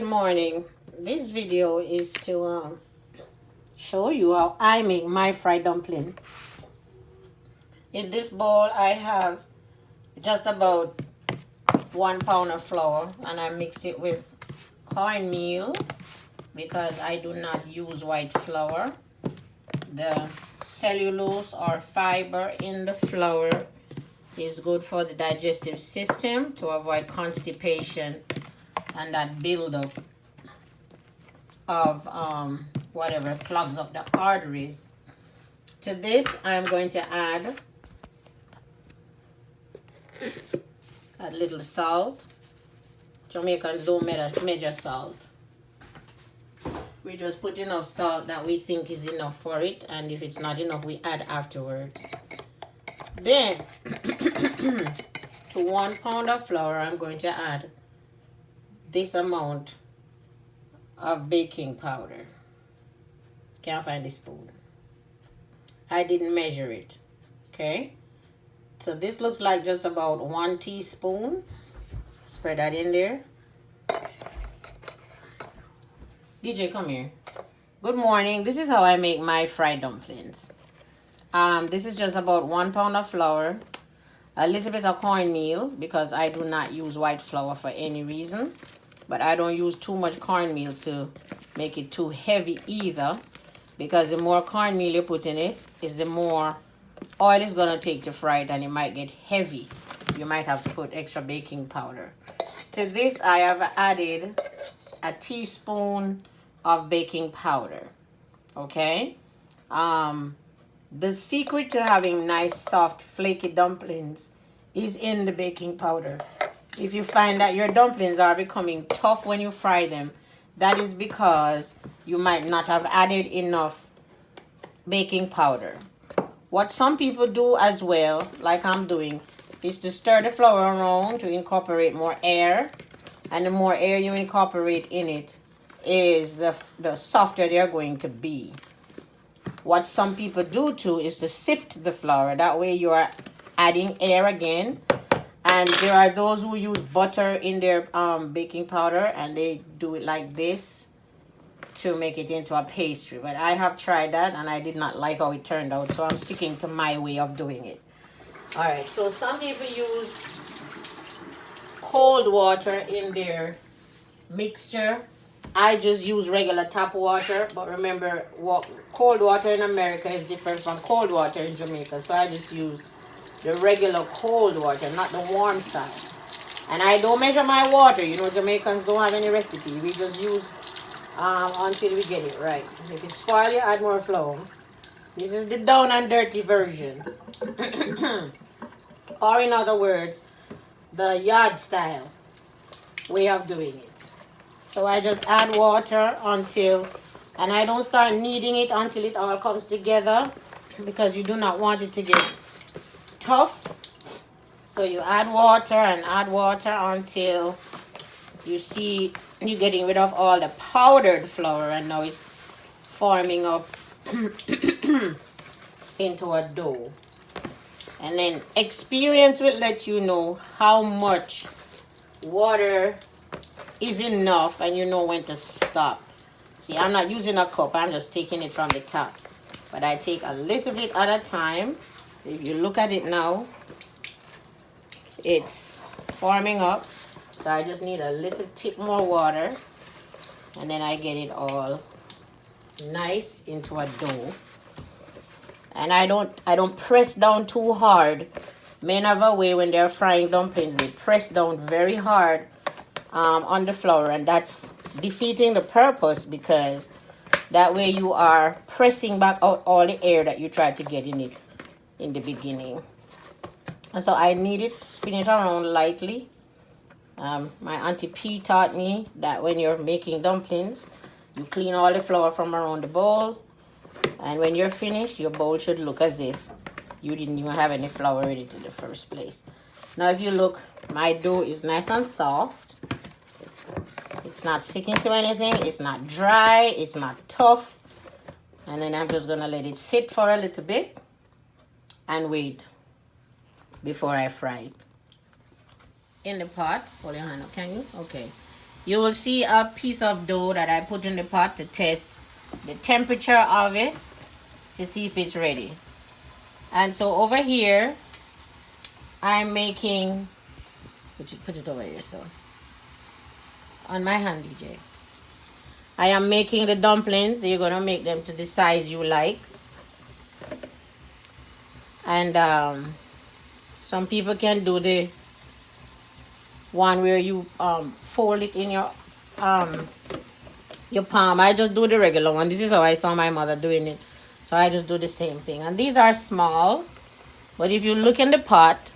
Good morning. This video is to show you how I make my fried dumpling. In this bowl I have just about 1 pound of flour, and I mix it with cornmeal because I do not use white flour. The cellulose or fiber in the flour is good for the digestive system to avoid constipation and that buildup of whatever clogs up the arteries. To this, I'm going to add a little salt. Jamaicans don't measure salt. We just put enough salt that we think is enough for it, and if it's not enough, we add afterwards. Then, to 1 pound of flour, I'm going to add this amount of baking powder. Can't find the spoon. I didn't measure it. Okay, so this looks like just about 1 teaspoon. Spread that in there. DJ, come here. Good morning. This is how I make my fried dumplings. This is just about 1 pound of flour, a little bit of cornmeal because I do not use white flour for any reason, but I don't use too much cornmeal to make it too heavy either, because the more cornmeal you put in it is the more oil is gonna take to fry it, and it might get heavy. You might have to put extra baking powder. To this I have added a teaspoon of baking powder. Okay, the secret to having nice soft flaky dumplings is in the baking powder. If you find that your dumplings are becoming tough when you fry them, that is because you might not have added enough baking powder. What some people do as well, like I'm doing, is to stir the flour around to incorporate more air, and the more air you incorporate in it is the softer they're going to be. What some people do too is to sift the flour. That way you are adding air again. And there are those who use butter in their baking powder, and they do it like this to make it into a pastry. But I have tried that and I did not like how it turned out, so I'm sticking to my way of doing it. Alright, so some people use cold water in their mixture. I just use regular tap water, but remember, cold water in America is different from cold water in Jamaica, so I just use the regular cold water, not the warm side. And I don't measure my water. You know, Jamaicans don't have any recipe. We just use until we get it right. If it's spoiled, you add more flour. This is the down and dirty version. Or in other words, the yard style way of doing it. So I just add water until, and I don't start kneading it until it all comes together, because you do not want it to get tough. So you add water and add water until you see you're getting rid of all the powdered flour, and now it's forming up into a dough. And then experience will let you know how much water is enough, and you know when to stop. See, I'm not using a cup, I'm just taking it from the top, but I take a little bit at a time. If you look at it now, it's forming up, so I just need a little tip more water, and then I get it all nice into a dough. And I don't press down too hard. Men have a way when they're frying dumplings, they press down very hard on the flour, and that's defeating the purpose, because that way you are pressing back out all the air that you tried to get in it in the beginning. And so I need it, spin it around lightly. My Auntie P taught me that when you're making dumplings, you clean all the flour from around the bowl, and when you're finished, your bowl should look as if you didn't even have any flour in it in the first place. Now if you look, my dough is nice and soft. It's not sticking to anything, it's not dry, it's not tough. And then I'm just gonna let it sit for a little bit and wait before I fry it. In the pot, hold your hand up, can you? Okay. You will see a piece of dough that I put in the pot to test the temperature of it to see if it's ready. And so over here, I'm making, put it over here, so on my hand, DJ. I am making the dumplings. You're gonna make them to the size you like. And some people can do the one where you fold it in your palm. I just do the regular one. This is how I saw my mother doing it. So I just do the same thing. And these are small. But if you look in the pot,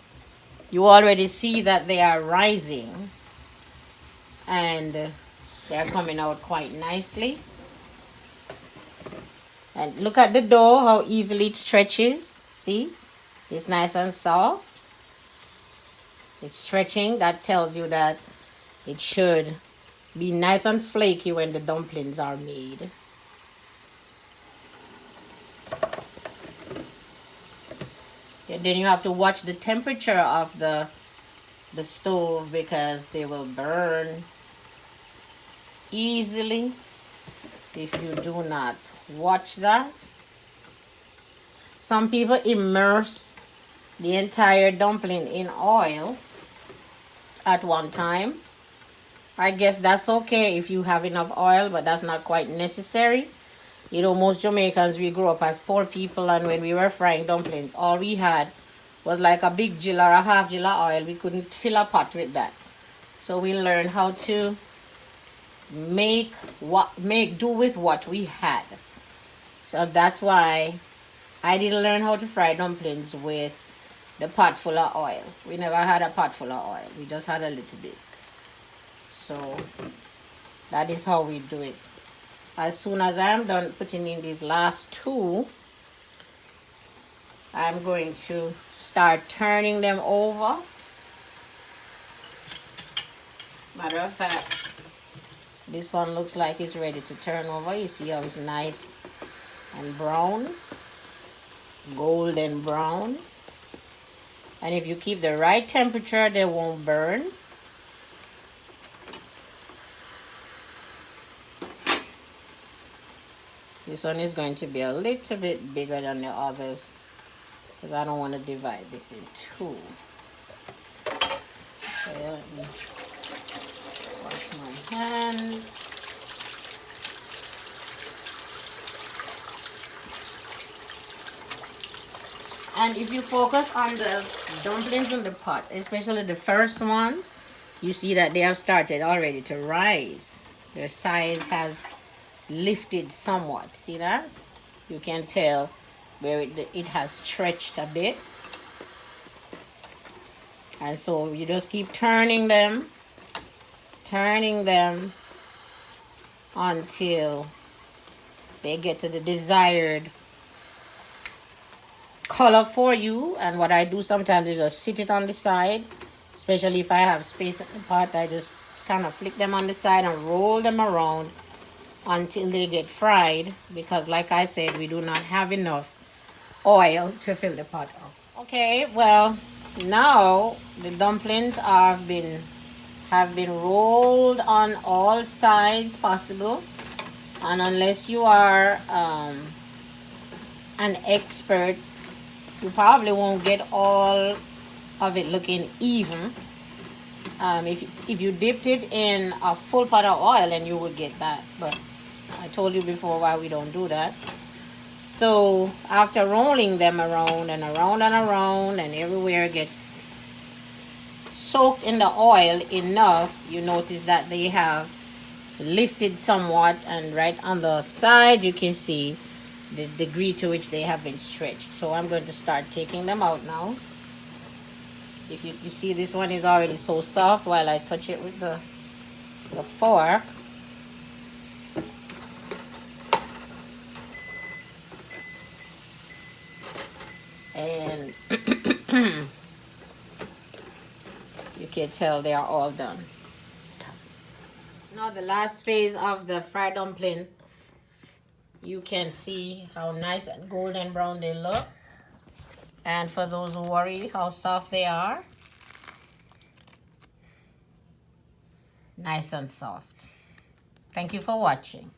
you already see that they are rising. And they are coming out quite nicely. And look at the dough, how easily it stretches. See? It's nice and soft. It's stretching. That tells you that it should be nice and flaky when the dumplings are made. And then you have to watch the temperature of the stove because they will burn easily if you do not watch that. Some people immerse the entire dumpling in oil at one time. I guess that's okay if you have enough oil, but that's not quite necessary. You know, most Jamaicans, we grew up as poor people, and when we were frying dumplings, all we had was like a big jill or a half jill of oil. We couldn't fill a pot with that. So we learned how to do with what we had. So that's why I didn't learn how to fry dumplings with the pot full of oil. We never had a pot full of oil. We just had a little bit. So that is how we do it. As soon as I'm done putting in these last two, I'm going to start turning them over. Matter of fact, this one looks like it's ready to turn over. You see how it's nice and brown, golden brown. And if you keep the right temperature, they won't burn. This one is going to be a little bit bigger than the others because I don't want to divide this in two. Okay, let me wash my hands. And if you focus on the dumplings in the pot, especially the first ones, you see that they have started already to rise. Their size has lifted somewhat. See that? You can tell where it has stretched a bit. And so you just keep turning them until they get to the desired color for you. And what I do sometimes is just sit it on the side, especially if I have space in the pot. I just kind of flick them on the side and roll them around until they get fried, because like I said, we do not have enough oil to fill the pot up. Okay, well, now the dumplings have been rolled on all sides possible, and unless you are an expert, you probably won't get all of it looking even. If you dipped it in a full pot of oil, then you would get that, but I told you before why we don't do that. So after rolling them around and around and around, and everywhere gets soaked in the oil enough, you notice that they have lifted somewhat, and right on the side you can see the degree to which they have been stretched. So I'm going to start taking them out now. If you see, this one is already so soft while I touch it with the fork. And you can tell they are all done. Stop. Now the last phase of the fried dumpling, you can see how nice and golden brown they look. And for those who worry how soft they are, Nice and soft. Thank you for watching.